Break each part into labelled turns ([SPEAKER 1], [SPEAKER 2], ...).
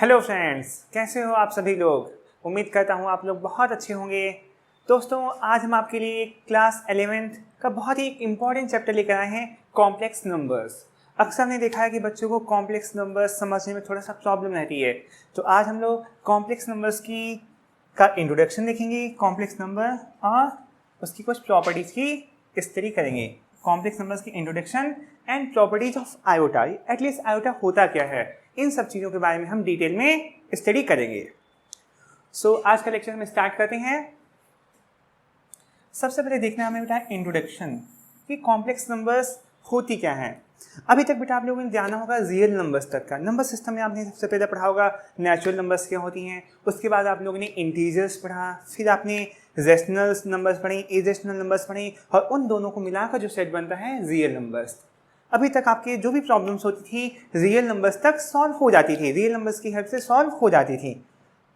[SPEAKER 1] Hello friends, कैसे हो आप सभी लोग। उम्मीद करता हूँ आप लोग बहुत अच्छे होंगे। दोस्तों, आज हम आपके लिए क्लास 11th का बहुत ही इम्पॉर्टेंट चैप्टर लेकर आए हैं, कॉम्प्लेक्स नंबर्स। अक्सर हमने देखा है कि बच्चों को कॉम्प्लेक्स नंबर्स समझने में थोड़ा सा प्रॉब्लम रहती है। तो आज हम लोग कॉम्प्लेक्स नंबर्स का इंट्रोडक्शन देखेंगे, कॉम्प्लेक्स नंबर और उसकी कुछ प्रॉपर्टीज़ की स्टडी करेंगे। कॉम्प्लेक्स नंबर्स की introduction and properties of iota, at least iota होता क्या है, इन सब चीज़ों के बारे में हम डिटेल में स्टडी करेंगे। सो आज का लेक्चर हम स्टार्ट करते हैं। सबसे पहले देखना हमें बेटा इंट्रोडक्शन कि कॉम्प्लेक्स नंबर्स होती क्या हैं। अभी तक बेटा आप लोगों ने जाना होगा रियल नंबर्स तक का। नंबर सिस्टम में आपने सबसे पहले पढ़ा होगा नेचुरल नंबर्स क्या होती हैं, उसके बाद आप लोगों ने इंटीजर्स पढ़ा, फिर आपने रेशनल नंबर्स पढ़ी, इरेशनल नंबर्स पढ़ी और उन दोनों को मिलाकर जो सेट बनता है रियल नंबर्स। अभी तक आपके जो भी प्रॉब्लम्स होती थी रियल नंबर्स तक सॉल्व हो जाती थी, रियल नंबर्स की हेल्प से सॉल्व हो जाती थी।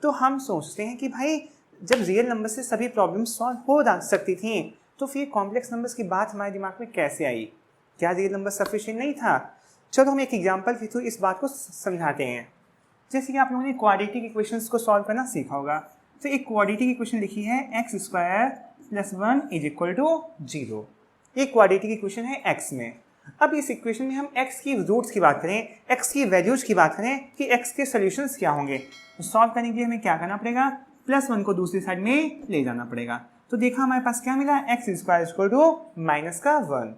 [SPEAKER 1] तो हम सोचते हैं कि भाई जब रियल नंबर से सभी प्रॉब्लम्स सॉल्व हो सकती थी तो फिर कॉम्प्लेक्स नंबर्स की बात हमारे दिमाग में कैसे आई, क्या रियल नंबर सफिशिएंट नहीं था। चलो हम एक एग्जांपल के थ्रू इस बात को समझाते हैं। जैसे कि आप लोगों ने क्वाड्रेटिक इक्वेशंस को सॉल्व करना सीखा होगा। तो एक क्वाड्रेटिक इक्वेशन लिखी है x² + 1 = 0। ये क्वाड्रेटिक इक्वेशन है x में। अब इस इक्वेशन में हम x की रूट्स की बात करें, x की वैल्यूज की बात करें कि x के सॉल्यूशंस क्या होंगे, तो सॉल्व करने के लिए हमें क्या करना पड़ेगा, +1 को दूसरी साइड में ले जाना पड़ेगा। तो देखा हमारे पास क्या मिला, x² = -1।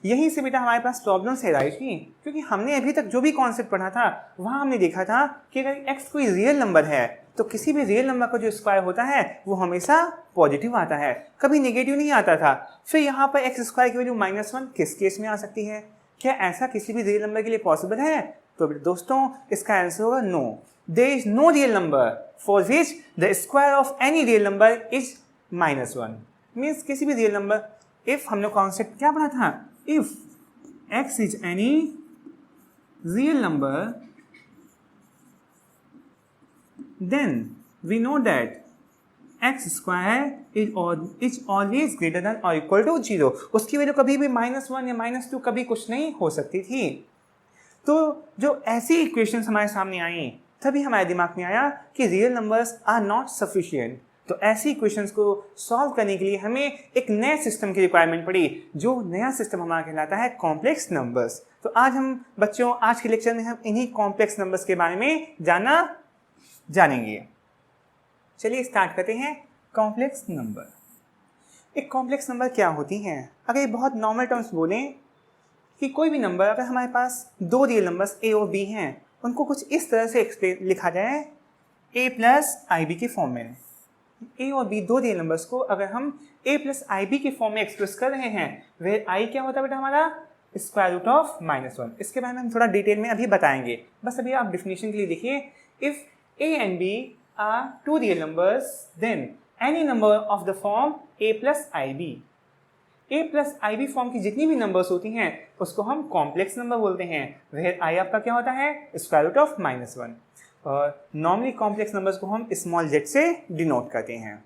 [SPEAKER 1] यहीं से बेटा हमारे पास प्रॉब्लम्स है राइट की, क्योंकि हमने अभी तक जो भी कॉन्सेप्ट पढ़ा था वहाँ हमने देखा था कि अगर x कोई रियल नंबर है तो किसी भी रियल नंबर का जो स्क्वायर होता है वो हमेशा पॉजिटिव आता है, कभी नेगेटिव नहीं आता था। फिर यहाँ पर x² की वैल्यू -1 किस केस में आ सकती है, क्या ऐसा किसी भी रियल नंबर के लिए पॉसिबल है? तो दोस्तों इसका आंसर होगा no. There is no real number for which the square of any real number is -1। Means किसी भी रियल नंबर, इफ हमने कॉन्सेप्ट क्या पढ़ा था, if x is any real number then we know that x² is always greater than or equal to 0। उसकी value कभी भी -1 या -2 कभी कुछ नहीं हो सकती थी। तो जो ऐसी इक्वेशंस हमारे सामने आई तभी हमारे दिमाग में आया कि real numbers are not sufficient. तो ऐसी इक्वेशंस को सॉल्व करने के लिए हमें एक नए सिस्टम की रिक्वायरमेंट पड़ी, जो नया सिस्टम हमारा कहलाता है कॉम्प्लेक्स नंबर्स। तो आज हम बच्चों आज के लेक्चर में हम इन्हीं कॉम्प्लेक्स नंबर्स के बारे में जानेंगे। चलिए स्टार्ट करते हैं। कॉम्प्लेक्स नंबर, एक कॉम्प्लेक्स नंबर क्या होती हैं? अगर ये बहुत नॉर्मल टर्म्स बोलें कि कोई भी नंबर, अगर हमारे पास दो रियल नंबर्स a और b हैं, उनको कुछ इस तरह से लिखा जाए a + ib के फॉर्म में। a और b दो रियल नंबर्स को अगर हम a + ib के फॉर्म में एक्सप्रेस कर रहे हैं, वह i क्या होता है बेटा हमारा, √(-1)। इसके बारे में हम थोड़ा डिटेल में अभी बताएंगे, बस अभी आप डिफिनेशन के लिए देखिए। If a and b are two real numbers then any number of the form a + ib, a + ib form की जितनी भी नंबर्स होती हैं उसको हम कॉम्प्लेक्स नंबर बोलते हैं। वह i आपका क्या होता है, √(-1)। और नॉर्मली कॉम्प्लेक्स नंबर्स को हम स्मॉल z से डिनोट करते हैं।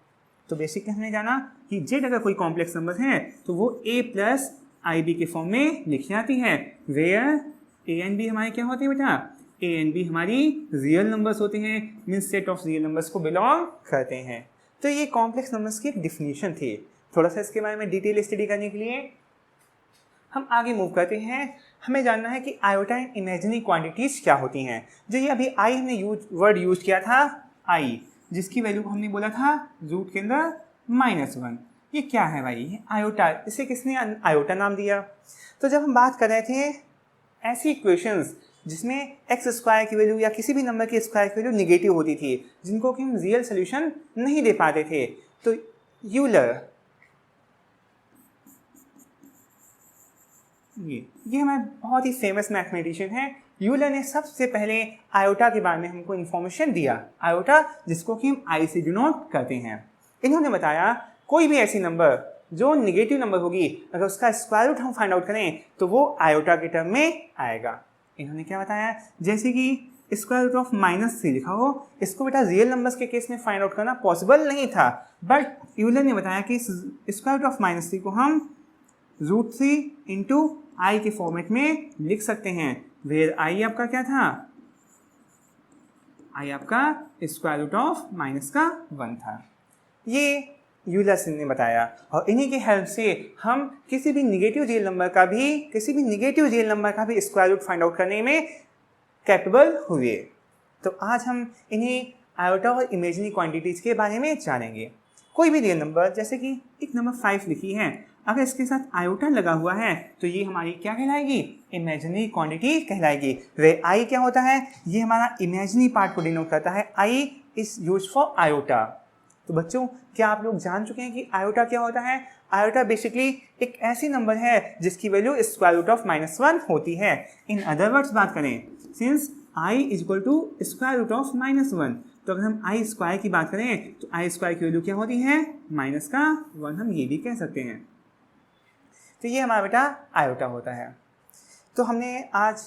[SPEAKER 1] तो बेसिकली हमने जाना कि z अगर कोई कॉम्प्लेक्स नंबर है तो वो a + ib के फॉर्म में लिखी जाती है। वेयर a and b हमारे क्या होते हैं बेटा, a and b हमारी रियल नंबर्स होते हैं, means set of real numbers को बिलोंग करते हैं। तो ये कॉम्प्लेक्स नंबर्स की एक डिफिनीशन थी। थोड़ा सा इसके बारे में डिटेल स्टडी करने के लिए हम आगे मूव करते हैं। हमें जानना है कि आयोटा एंड इमेजिनरी क्वांटिटीज क्या होती हैं। जो ये अभी आई हमने वर्ड यूज किया था, आई, जिसकी वैल्यू को हमने बोला था रूट के अंदर -1, ये क्या है भाई, ये आयोटा। इसे किसने आयोटा नाम दिया? तो जब हम बात कर रहे थे ऐसी इक्वेशंस जिसमें x² की वैल्यू या किसी भी नंबर की स्क्वायर की वैल्यू निगेटिव होती थी, जिनको कि हम रियल सोल्यूशन नहीं दे पाते थे, तो यूलर, ये हमारे बहुत ही फेमस मैथमेटिशियन है। यूलर ने सबसे पहले आयोटा के बारे में हमको इन्फॉर्मेशन दिया, आयोटा जिसको कि हम आई से डिनोट करते हैं। इन्होंने बताया कोई भी ऐसी नंबर जो निगेटिव नंबर होगी, अगर उसका स्क्वायर रूट हम फाइंड आउट करें तो वो आयोटा के टर्म में आएगा। इन्होंने क्या बताया, जैसे कि (-3) लिखा हो, इसको बेटा रियल नंबर्स के केस में फाइंड आउट करना पॉसिबल नहीं था, बट यूलर ने बताया कि (-3) को हम √3 × i के फॉर्मेट में लिख सकते हैं। वेयर i आपका क्या था, आई आपका स्क्वायर रूट ऑफ माइनस का 1 था। ये यूलर ने बताया और इन्हीं की हेल्प से हम किसी भी निगेटिव रियल नंबर का भी स्क्वायर रूट फाइंड आउट करने में कैपेबल हुए। तो आज हम इन्हीं आयोटा और इमेजिनरी क्वांटिटीज के बारे में जानेंगे। कोई भी रियल नंबर, जैसे कि एक नंबर 5 लिखी है, अगर इसके साथ आयोटा लगा हुआ है तो ये हमारी क्या कहलाएगी? इमेजिनरी क्वांटिटी कहलाएगी। वे आई क्या होता है? ये हमारा इमेजिनरी पार्ट को डिनोट करता है। I is use for iota. तो बच्चों, क्या आप लोग जान चुके हैं कि आयोटा क्या होता है? आयोटा बेसिकली एक ऐसी नंबर है जिसकी वैल्यू स्क्वायर रूट ऑफ -1 होती है। इन अदर वर्ड्स बात करें, since i is equal to square root of -1, तो अगर हम आई स्क्वायर की बात करें तो आई स्क्वायर की वैल्यू क्या होती है? -1। हम ये भी कह सकते हैं। तो ये हमारा बेटा आयोटा होता है। तो हमने आज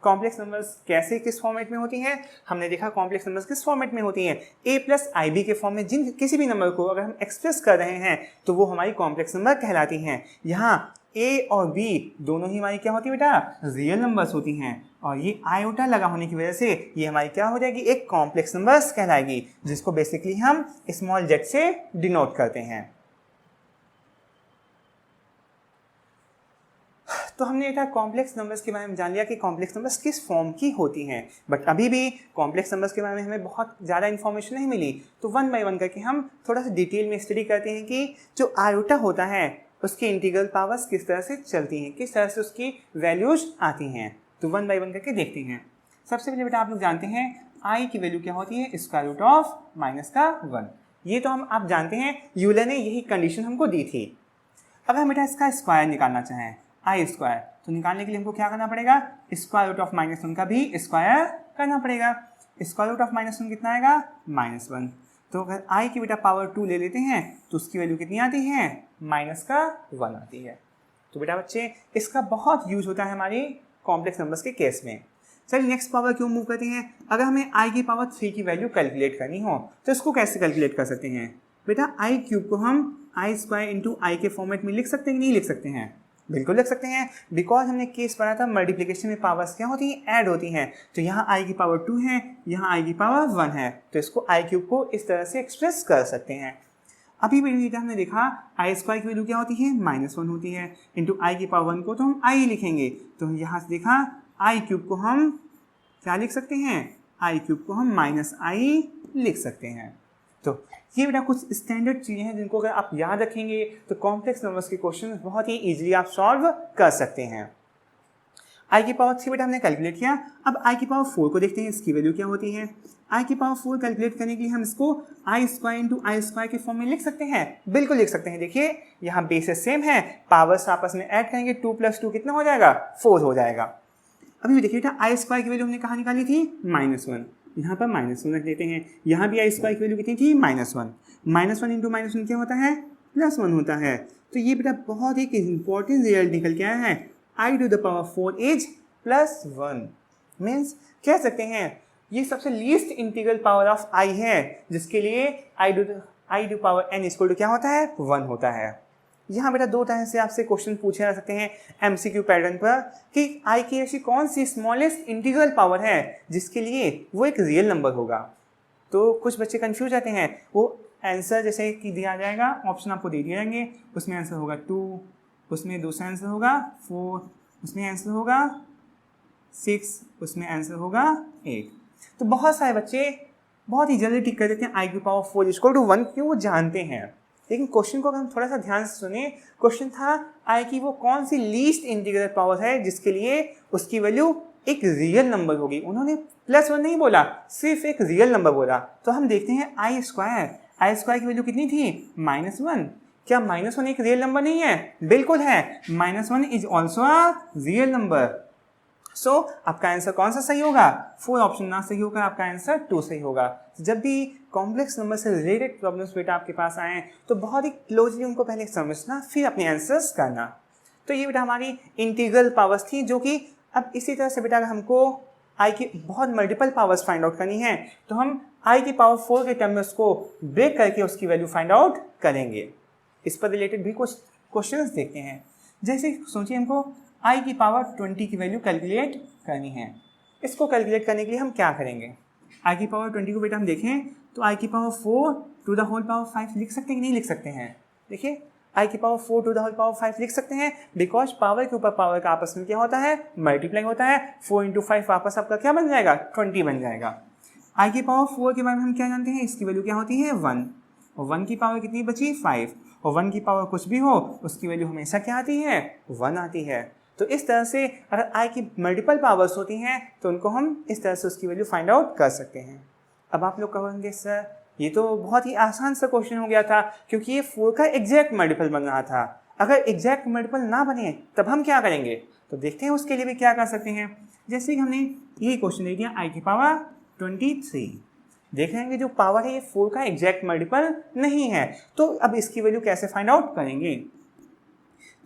[SPEAKER 1] कॉम्प्लेक्स नंबर्स कैसे किस फॉर्मेट में होती हैं हमने देखा। कॉम्प्लेक्स नंबर्स किस फॉर्मेट में होती हैं? a+ib के फॉर्म में जिन किसी भी नंबर को अगर हम एक्सप्रेस कर रहे हैं तो वो हमारी कॉम्प्लेक्स नंबर कहलाती हैं। यहाँ a और b दोनों ही हमारी क्या होती है बेटा? रियल नंबर्स होती हैं। और ये आयोटा लगा होने की वजह से ये हमारी क्या हो जाएगी? एक कॉम्प्लेक्स नंबर्स कहलाएगी, जिसको बेसिकली हम स्मॉल z से डिनोट करते हैं। तो हमने बेटा कॉम्प्लेक्स नंबर्स के बारे में जान लिया कि कॉम्प्लेक्स नंबर्स किस फॉर्म की होती हैं, बट अभी भी कॉम्प्लेक्स नंबर्स के बारे में हमें बहुत ज़्यादा इन्फॉर्मेशन नहीं मिली। तो 1 बाय 1 करके हम थोड़ा सा डिटेल में स्टडी करते हैं कि जो आयोटा होता है उसकी इंटीग्रल पावर्स किस तरह से चलती हैं, किस तरह से उसकी वैल्यूज आती हैं। तो 1 बाय 1 करके देखते हैं। सबसे पहले बेटा आप लोग जानते हैं आई की वैल्यू क्या होती है? Square root of -1। ये तो हम आप जानते हैं, यूलर ने यही कंडीशन हमको दी थी। अगर हम बेटा इसका स्क्वायर निकालना चाहें, आई स्क्वायर, तो निकालने के लिए हमको क्या करना पड़ेगा? स्क्वायर रूट ऑफ -1 का भी स्क्वायर करना पड़ेगा। स्क्वायर रूट ऑफ -1 कितना आएगा? -1। तो अगर आई की बेटा पावर 2 ले लेते हैं तो उसकी वैल्यू कितनी आती है? -1 आती है। तो बेटा बच्चे, इसका बहुत यूज होता है हमारी कॉम्प्लेक्स नंबर्स के केस में। चलिए नेक्स्ट पावर क्यों मूव करते हैं? अगर हमें आई की पावर 3 की वैल्यू कैलकुलेट करनी हो तो इसको कैसे कैलकुलेट कर सकते हैं? बेटा आई क्यूब को हम आई स्क्वायर इंटू आई के फॉर्मेट में लिख सकते हैं कि नहीं लिख सकते हैं? बिल्कुल लिख सकते हैं, बिकॉज हमने केस पढ़ा था मल्टीप्लिकेशन में पावर्स क्या होती हैं? ऐड होती हैं। तो यहाँ आई की पावर 2 है, यहाँ आई की पावर 1 है, तो इसको आई क्यूब को इस तरह से एक्सप्रेस कर सकते हैं। अभी भी हमने देखा आई स्क्वायर की वैल्यू क्या होती है? -1 होती है। इंटू आई की पावर 1 को तो हम आई लिखेंगे। तो यहाँ से देखा आई क्यूब को हम क्या लिख सकते हैं? आई क्यूब को हम -i लिख सकते हैं। तो ये बेटा कुछ स्टैंडर्ड चीज़ें हैं जिनको अगर आप याद रखेंगे तो कॉम्प्लेक्स नंबर्स के क्वेश्चन बहुत ही इजीली आप सॉल्व कर सकते हैं। आई की पावर 3 बेटा हमने कैलकुलेट किया। अब आई की पावर 4 को देखते हैं, इसकी वैल्यू क्या होती है। आई की पावर 4 कैलकुलेट करने के लिए हम इसको आई स्क्वायर इंटू आई स्क्वायर के फॉर्म में लिख सकते हैं। बिल्कुल लिख सकते हैं। देखिए यहाँ बेसेस सेम है, पावर्स आपस में ऐड करेंगे, 2 + 2 कितना हो जाएगा? 4 हो जाएगा। अभी देखिए बेटा आई स्क्वायर की वैल्यू हमने कहाँ निकाली थी? -1। यहाँ पर -1 रख देते हैं। यहाँ भी आई स्क्वायर की वैल्यू कितनी थी? -1। -1 इंटू -1 क्या होता है? +1 होता है। तो ये बेटा बहुत एक इंपॉर्टेंट रिजल्ट निकल के आया है। I to the power 4 is +1। Means कह सकते हैं ये सबसे least integral power of i है, जिसके लिए i to power n equal to क्या होता है? 1 होता है। यहाँ बेटा दो तरह से आपसे क्वेश्चन पूछे जा सकते हैं MCQ पैटर्न पर कि आई की ऐसी कौन सी स्मॉलेस्ट इंटीग्रल पावर है जिसके लिए वो एक रियल नंबर होगा। तो कुछ बच्चे कंफ्यूज रहते हैं। वो आंसर जैसे कि दिया जाएगा, ऑप्शन आपको दे दिए जाएंगे, उसमें आंसर होगा 2, उसमें दूसरा आंसर होगा 4, उसमें आंसर होगा 6, उसमें आंसर होगा 8। तो बहुत सारे बच्चे बहुत ही जल्दी टिक कर देते हैं आई की पावर 4 इक्वल टू 1 क्यों? वो जानते हैं, लेकिन क्वेश्चन को अगर हम थोड़ा सा ध्यान से सुने, क्वेश्चन था आई की वो कौन सी लीस्ट इंटीग्रल पावर है जिसके लिए उसकी वैल्यू एक रियल नंबर होगी। उन्होंने +1 नहीं बोला, सिर्फ एक रियल नंबर बोला। तो हम देखते हैं आई स्क्वायर की वैल्यू कितनी थी? -1। क्या -1 एक रियल नंबर नहीं है? बिल्कुल है। -1 is also a real number. So आपका आंसर कौन सा सही होगा? 4 ऑप्शन ना सही होगा, आपका आंसर 2 सही होगा। जब भी कॉम्प्लेक्स नंबर से रिलेटेड प्रॉब्लम्स बेटा आपके पास आए तो बहुत ही क्लोजली उनको पहले समझना, फिर अपने आंसर्स करना। तो ये बेटा हमारी इंटीग्रल पावर्स थी, जो कि अब इसी तरह से बेटा अगर हमको आई की बहुत मल्टीपल पावर्स फाइंड आउट करनी है तो हम आई की पावर 4 के टर्म में उसको ब्रेक करके उसकी वैल्यू फाइंड आउट करेंगे। इस पर रिलेटेड भी कुछ क्वेश्चंस देखते हैं। जैसे सोचिए हमको आई की पावर 20 की वैल्यू कैलकुलेट करनी है। इसको कैलकुलेट करने के लिए हम क्या करेंगे? आई की पावर 20 को बेटा हम देखें तो आई की power 4 to the whole power 5 लिख सकते हैं कि नहीं लिख सकते हैं? देखिए आई की power 4 to the whole power 5 लिख सकते हैं, बिकॉज पावर के ऊपर पावर का आपस में क्या होता है, मल्टीप्लाई होता है। 4 इंटू 5 वापस आपका क्या बन जाएगा, 20 बन जाएगा। आई की पावर 4 के बारे में हम क्या जानते हैं, इसकी वैल्यू क्या होती है 1, और 1 की पावर कितनी बची 5, और 1 की पावर कुछ भी हो उसकी वैल्यू हमेशा क्या आती है 1 आती है। तो इस तरह से अगर आई की मल्टीपल पावर्स होती हैं तो उनको हम इस तरह से उसकी वैल्यू फाइंड आउट कर सकते हैं। अब आप लोग कहेंगे सर ये तो बहुत ही आसान सा क्वेश्चन हो गया था, क्योंकि ये 4 का एग्जैक्ट मल्टीपल बन रहा था। अगर एग्जैक्ट मल्टीपल ना बने तब हम क्या करेंगे, तो देखते हैं उसके लिए भी क्या कर सकते हैं। जैसे कि हमने ये क्वेश्चन दे दिया आई की पावर 23, देख रहे हैं जो पावर है ये 4 का एग्जैक्ट मल्टीपल नहीं है, तो अब इसकी वैल्यू कैसे फाइंड आउट करेंगे।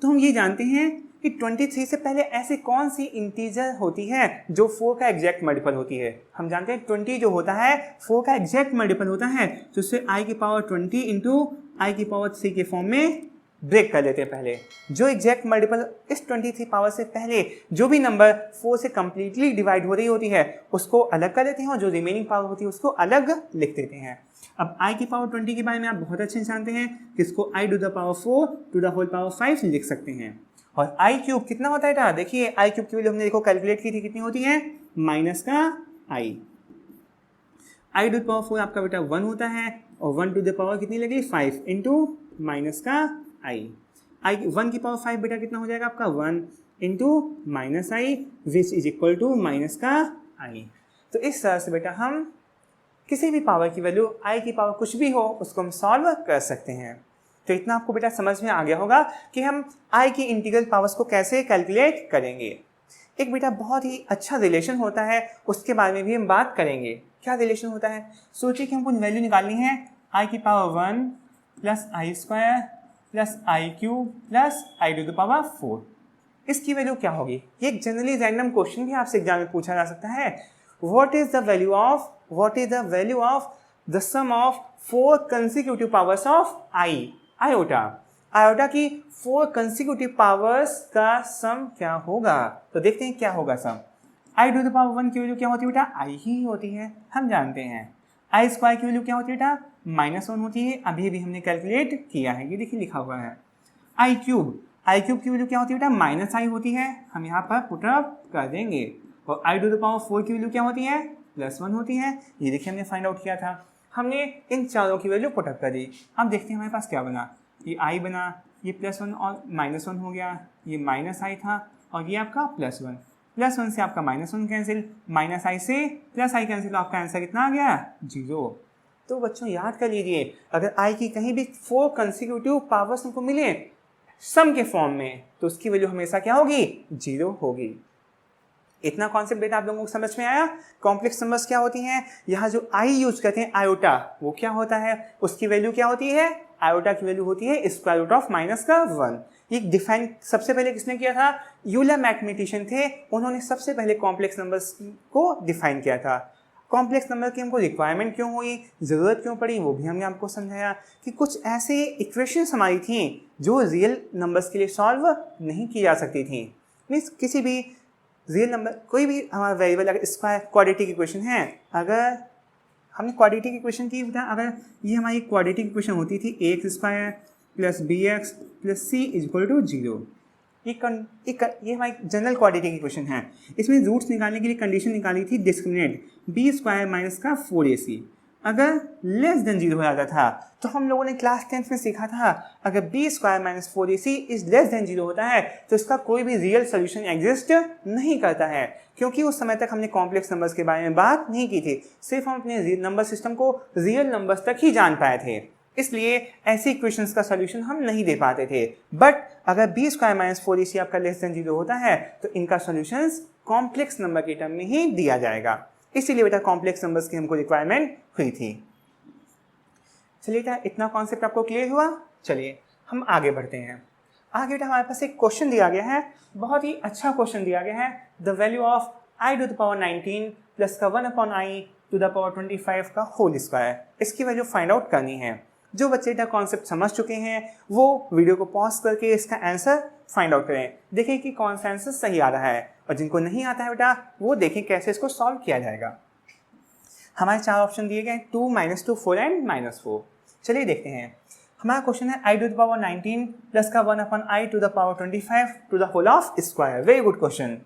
[SPEAKER 1] तो हम ये जानते हैं कि 23 से पहले ऐसी कौन सी इंटीजर होती है जो 4 का एग्जैक्ट मल्टीपल होती है। हम जानते हैं 20 जो होता है 4 का एग्जैक्ट मल्टीपल होता है, तो उससे आई की पावर 20 इंटू आई की पावर 3 के फॉर्म में ब्रेक कर लेते हैं। पहले जो एग्जैक्ट मल्टीपल इस 23 पावर से पहले जो भी नंबर 4 से कंप्लीटली डिवाइड हो रही होती है उसको अलग कर देते हैं, और जो रिमेनिंग पावर होती है उसको अलग लिख देते हैं। अब आई की पावर 20 के बारे में आप बहुत अच्छे से जानते हैं कि इसको i to the power 4 to the whole power 5 लिख सकते हैं। और आई क्यूब कितना होता है, देखिए आई क्यूब की वैल्यू हमने देखो कैलकुलेट की थी, कितनी होती है माइनस का आई। आई टू द पावर 4 आपका बेटा 1 होता है, और 1 टू द पावर कितनी लगी 5 इंटू माइनस का आई। 1 की पावर 5 बेटा कितना हो जाएगा आपका 1 into minus i which is equal to minus का आई। तो इस तरह से बेटा हम किसी भी पावर की वैल्यू आई की पावर कुछ भी हो उसको हम सॉल्व कर सकते हैं। तो इतना आपको बेटा समझ में आ गया होगा कि हम आई की इंटीग्रल पावर्स को कैसे कैलकुलेट करेंगे। एक बेटा बहुत ही अच्छा रिलेशन होता है, उसके बारे में भी हम बात करेंगे। क्या रिलेशन होता है, सोचिए कि हमको वैल्यू निकालनी है आई की power 1 plus i square plus i cube plus i to the power 4। इसकी वैल्यू क्या होगी, ये एक जनरली रैंडम क्वेश्चन भी आपसे एग्जाम में पूछा जा सकता है। What is the value of the sum of 4 consecutive powers of i, iota की 4 कंसेक्यूटिव पावर्स का सम क्या होगा। तो देखते हैं क्या होगा सम। आई टू द पावर 1 की वैल्यू क्या होती है बेटा आई ही होती है, हम जानते हैं। आई स्क्वायर की वैल्यू क्या होती है बेटा -1 होती है, अभी भी हमने कैलकुलेट किया है, ये देखिए लिखा हुआ है। आई क्यूब की वैल्यू क्या होती है बेटा माइनस आई होती है, हम यहाँ पर पुट अप कर देंगे। और आई टू द पावर 4 की वैल्यू क्या होती है +1 होती है, ये देखिए हमने फाइंड आउट किया था। हमने इन चारों की वैल्यू पुट अप कर दी। अब देखते हैं हमारे पास क्या बना, ये आई बना, ये +1 और -1 हो गया, ये माइनस आई था और ये आपका +1। +1 से आपका -1 कैंसिल, माइनस आई से प्लस आई कैंसिल, आपका आंसर कितना आ गया 0। तो बच्चों याद कर लीजिए, अगर आई की कहीं भी 4 कंसेक्यूटिव पावर्स हमको मिले सम के फॉर्म में तो उसकी वैल्यू हमेशा क्या होगी 0 होगी। इतना कॉन्सेप्ट बेटा आप लोगों को समझ में आया। कॉम्प्लेक्स नंबर्स क्या होती हैं, यहाँ जो आई यूज करते हैं आयोटा, वो क्या होता है, उसकी वैल्यू क्या होती है, आयोटा की वैल्यू होती है स्क्वायर रूट ऑफ -1। ये डिफाइन सबसे पहले किसने किया था, यूलर मैथमेटिशियन थे, उन्होंने सबसे पहले कॉम्प्लेक्स नंबर्स को डिफाइन किया था। कॉम्प्लेक्स नंबर की हमको रिक्वायरमेंट क्यों हुई, ज़रूरत क्यों पड़ी, वो भी हमने आपको समझाया कि कुछ ऐसे इक्वेशंस हमारी थी जो रियल नंबर्स के लिए सॉल्व नहीं की जा सकती थी। मीन्स किसी भी रियल नंबर, कोई भी हमारा वेरिएबल अगर स्क्वायर क्वाड्रेटिक इक्वेशन है, अगर हमने क्वाड्रेटिक इक्वेशन की था, अगर ये हमारी क्वाड्रेटिक इक्वेशन होती थी ax square plus bx plus c is equal to 0, ये हमारी जनरल क्वाड्रेटिक इक्वेशन है। इसमें रूट्स निकालने के लिए कंडीशन निकाली थी डिस्क्रिमिनेंट b स्क्वायर माइनस का 4ac, अगर लेस देन 0 हो जाता था तो हम लोगों ने क्लास 10th में सीखा था अगर b square minus 4ac is less than 0 होता है तो इसका कोई भी रियल सोल्यूशन एग्जिस्ट नहीं करता है, क्योंकि उस समय तक हमने कॉम्प्लेक्स नंबर्स के बारे में बात नहीं की थी, सिर्फ हम अपने नंबर सिस्टम को रियल नंबर्स तक ही जान पाए थे, इसलिए ऐसी इक्वेशंस का सोल्यूशन हम नहीं दे पाते थे। बट अगर b स्क्वायर माइनस 4ac आपका लेस देन 0 होता है तो इनका सोल्यूशंस कॉम्प्लेक्स नंबर के टर्म में ही दिया जाएगा, इसीलिए बेटा कॉम्प्लेक्स नंबर्स की हमको रिक्वायरमेंट हुई थी। चलिए बेटा इतना कॉन्सेप्ट आपको क्लियर हुआ, चलिए हम आगे बढ़ते हैं। आगे बेटा हमारे पास एक क्वेश्चन दिया गया है, बहुत ही अच्छा क्वेश्चन दिया गया है, the value of i to the power 19 plus का 1/i टू द पावर 25 का होल स्क्वायर, इसकी वैल्यू फाइंड आउट करनी है। जो बच्चे बेटा कॉन्सेप्ट समझ चुके हैं वो वीडियो को पॉज करके इसका आंसर फाइंड आउट करें, देखें कि कौन सा आंसर सही आ रहा है, और जिनको नहीं आता है बेटा वो देखें कैसे इसको सॉल्व किया जाएगा। हमारे 4 ऑप्शन दिए गए, 2, -2, 4 एंड -4। चलिए देखते हैं। हमारा क्वेश्चन है i to the power 19 plus का 1/i to the power 25 to the whole of square. Very good question.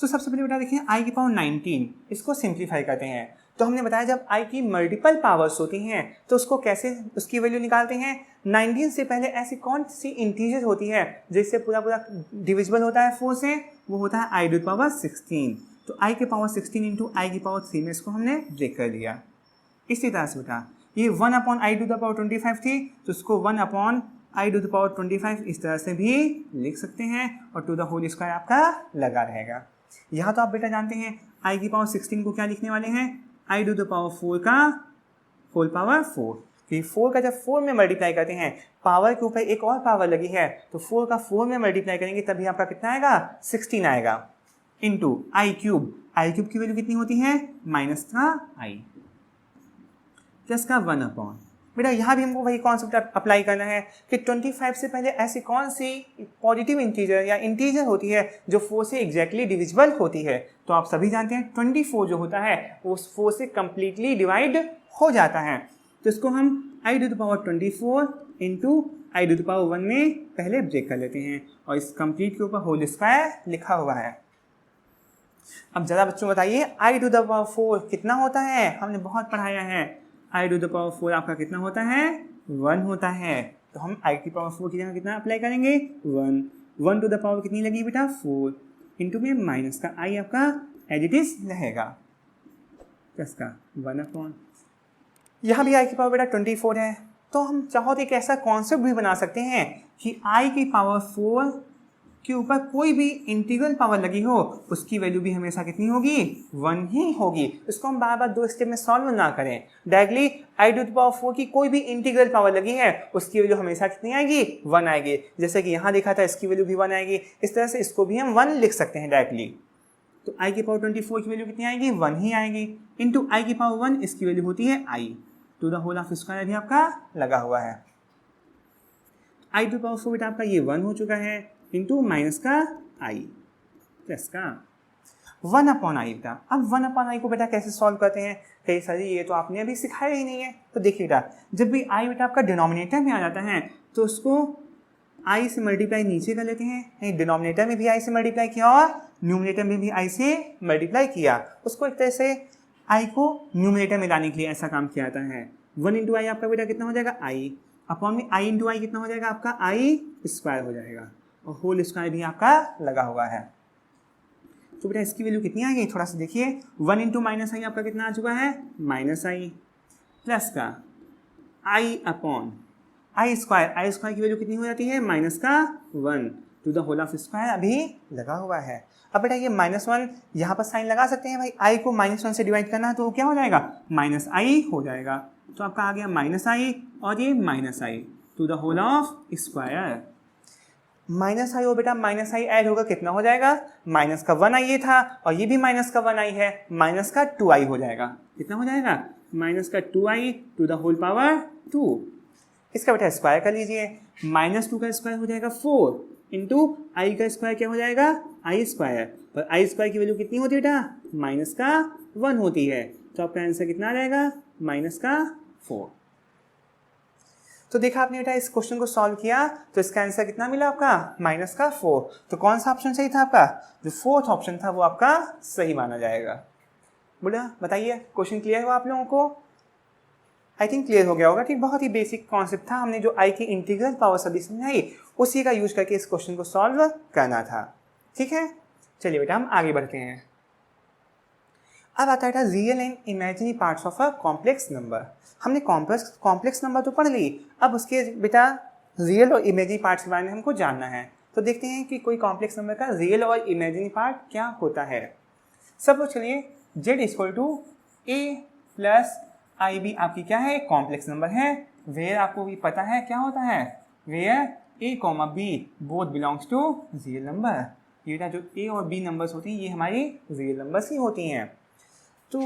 [SPEAKER 1] तो सबसे पहले बेटा देखिए i की पावर 19, इसको सिंप्लीफाई करते हैं। तो हमने बताया जब i की मल्टीपल पावर्स होती हैं तो उसको कैसे उसकी वैल्यू निकालते हैं। 19 से पहले ऐसी कौन सी इंटीजर होती है जिससे पूरा पूरा डिविजिबल होता है 4 से, वो होता है i टू द पावर 16। तो i के पावर 16 इंटू i की पावर 3 में इसको हमने ब्रेक कर दिया। इसी तरह से बेटा ये 1/i टू द पावर 25 थी, तो उसको 1/i टू द पावर 25 इस तरह से भी लिख सकते हैं और टू द होल स्क्वायर आपका लगा रहेगा। यहाँ तो आप बेटा जानते हैं i की पावर 16 को क्या लिखने वाले हैं, i टू द पावर 4 का होल पावर 4। कि 4 का जब 4 में मल्टीप्लाई करते हैं, पावर के ऊपर एक और पावर लगी है, तो 4 का 4 में मल्टीप्लाई करेंगे तभी आपका कितना आएगा, 16 आएगा, इंटू आई क्यूब की वैल्यू कितनी होती है, माइनस का i प्लस का 1/। बेटा यहाँ भी हमको वही कॉन्सेप्ट अप्लाई करना है कि 25 से पहले ऐसी कौन सी पॉजिटिव इंटीजर या इंटीजर होती है जो 4 से एग्जैक्टली डिविजिबल होती है। तो आप सभी जानते हैं 24 जो होता है वो 4 से कंप्लीटली डिवाइड हो जाता है। तो इसको हम i to the power 24 into i to the power 1 में पहले ब्रेक कर लेते हैं और इस कंप्लीट के ऊपर होल स्क्वायर लिखा हुआ है। अब ज़रा बच्चों बताइए i टू द पावर 4 कितना होता है, हमने बहुत पढ़ाया है। i टू द पावर 4 आपका कितना होता है, 1 होता है। तो हम i की पावर 4 की जगह कितना अप्लाई करेंगे, 1 टू द पावर कितनी लगी बेटा, 4 इंटू में माइनस का i आपका एज इट इज रहेगा, प्लस का 1/। यहाँ भी i की पावर बेटा 24 है। तो हम चाहो तो एक ऐसा कॉन्सेप्ट भी बना सकते हैं कि i की पावर 4 के ऊपर कोई भी इंटीग्रल पावर लगी हो उसकी वैल्यू भी हमेशा कितनी होगी, 1 ही होगी। इसको हम बार बार 2 स्टेप में सॉल्व ना करें, directly i to the power 4 की कोई भी इंटीग्रल पावर लगी है उसकी वैल्यू हमेशा कितनी आएगी, 1 आएगी। जैसे कि यहाँ देखा था इसकी वैल्यू भी 1 आएगी, इस तरह से इसको भी हम 1 लिख सकते हैं डायरेक्टली। तो i की पावर 24 की वैल्यू कितनी आएगी, 1 ही आएगी, इंटू i की पावर 1 इसकी वैल्यू होती है i to the whole of square भी आपका लगा हुआ है। i टू द पावर 4 बेटा आपका ये 1 हो चुका है, इंटू माइनस का i प्लस का 1/i बेटा। अब 1/i को बेटा कैसे सॉल्व करते हैं, कई सारी ये तो आपने अभी सिखाया ही नहीं है। तो देखिए बेटा जब भी i बेटा आपका डिनोमिनेटर में आ जाता है तो उसको i से मल्टीप्लाई नीचे कर लेते हैं, डिनोमिनेटर में भी i से मल्टीप्लाई किया और न्यूमिनेटर में भी i से मल्टीप्लाई किया, उसको एक तरह से i को न्यूमिनेटर में लाने के लिए ऐसा काम किया जाता है। 1 इंटू आई आपका बेटा कितना हो जाएगा, i अपॉन में i इंटू आई कितना हो जाएगा आपका, i स्क्वायर हो जाएगा और होल स्क्वायर भी आपका लगा हुआ है। तो बेटा इसकी वैल्यू कितनी आ गई, थोड़ा सा देखिए, 1 इंटू माइनस आई आपका कितना आ चुका है, माइनस आई प्लस का i अपॉन आई स्क्वायर की वैल्यू कितनी हो जाती है, माइनस का 1 to the whole of square अभी लगा हुआ है। अब बेटा ये -1 यहाँ पर साइन लगा सकते हैं भाई, i को -1 से डिवाइड करना है तो क्या हो जाएगा, -i हो जाएगा। तो आपका आ गया -i और ये -i to the whole of square. -i हो बेटा -i ऐड होगा कितना हो जाएगा, माइनस का 1i ये था और ये भी माइनस का 1i है, माइनस का 2i हो जाएगा। कितना हो जाएगा, माइनस का 2i to the whole power 2। इसका बेटा स्क्वायर कर लीजिए, -2 का स्क्वायर हो जाएगा 4 इंटू आई का स्क्वायर क्या हो जाएगा, i स्क्वायर। और i स्क्वायर की वैल्यू कितनी होती है बेटा, माइनस का 1 होती है। तो आपका आंसर कितना आ जाएगा, माइनस का 4। तो देखा आपने बेटा इस क्वेश्चन को सॉल्व किया तो इसका आंसर कितना मिला आपका, माइनस का 4। तो कौन सा ऑप्शन सही था आपका, जो 4th ऑप्शन था वो आपका सही माना जाएगा। बोला बताइए क्वेश्चन क्लियर हुआ आप लोगों को, आई थिंक क्लियर हो गया होगा। ठीक, बहुत ही बेसिक कॉन्सेप्ट था, हमने जो आई की इंटीग्रल पावर सभी समझाई उसी का यूज करके इस क्वेश्चन को सॉल्व करना था। ठीक है, चलिए बेटा हम आगे बढ़ते हैं। अब आता है real and imaginary parts of a complex number. हमने कॉम्प्लेक्स नंबर तो पढ़ ली, अब उसके बेटा रियल और इमेजिनरी पार्ट्स के बारे में हमको जानना है। तो देखते हैं कि कोई कॉम्प्लेक्स नंबर का रियल और इमेजिनरी पार्ट क्या होता है। सब लोग चलिए, z equal to a plus i b आपकी क्या है, कॉम्प्लेक्स नंबर है। वेयर आपको भी पता है क्या होता है, where a comma b both belongs to real number. ये बेटा जो a और b नंबर्स होती हैं ये हमारी रियल नंबर्स ही होती हैं। तो